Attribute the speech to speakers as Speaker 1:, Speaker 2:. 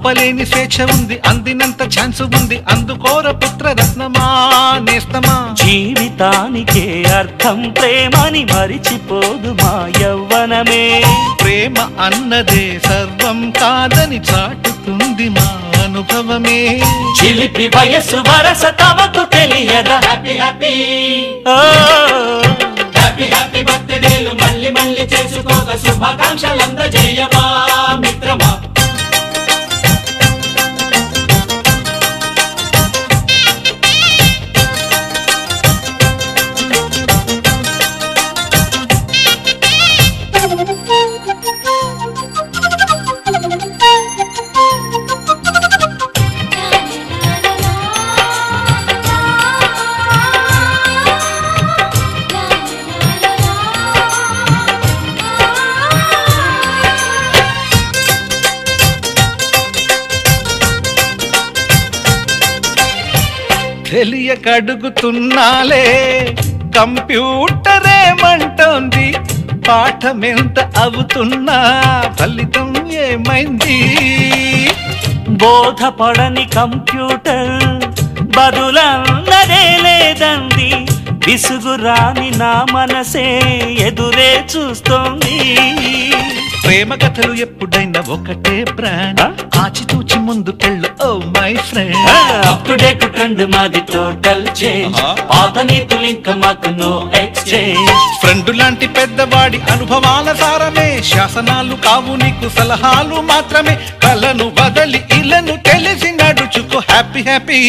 Speaker 1: అవ్వలేని స్వేచ్ఛ ఉంది, అందినంత ఛాన్స్ ఉంది, అందుకోర పుత్రరత్నమా నేస్తమా.
Speaker 2: జీవితానికే అర్థం ప్రేమని మరిచిపోదు మా యవ్వనమే.
Speaker 1: ప్రేమ అన్నదే సర్వం కాదని చాటుతుంది మా అనుభవమే.
Speaker 2: చిలిపి వయస్సు వరస తమకు తెలియదా. హ్యాపీ హ్యాపీ హ్యాపీ హ్యాపీ బర్త్డేలు మళ్ళీ మళ్ళీ చేసుకోక శుభాకాంక్షలందజేయమా మిత్రమా.
Speaker 1: తెలియకడుగుతున్నాలే కంప్యూటరేమంటోంది, పాఠమెంత అవుతున్నా ఫలితం ఏమైంది.
Speaker 2: బోధపడని కంప్యూటర్ బదులన్నదే లేదంది, విసుగురాని నా మనసే ఎదురే చూస్తోంది.
Speaker 1: ప్రేమ కథలు ఎప్పుడైనా ఒకటే బ్రాండ్, ఆచితూచి ముందుకెళ్ళు oh my friend.
Speaker 2: Up to date trend మాది టోటల్ చేంజ్, పాత నీతులు ఇంకా మాకు నో ఎక్స్చేంజ్.
Speaker 1: ఫ్రెండ్ లాంటి పెద్దవాడి అనుభవాల సారమే, శాసనాలు కావు నీకు సలహాలు మాత్రమే. కలను వదలి ఇలను తెలిసి నడుచుకో హ్యాపీ హ్యాపీ.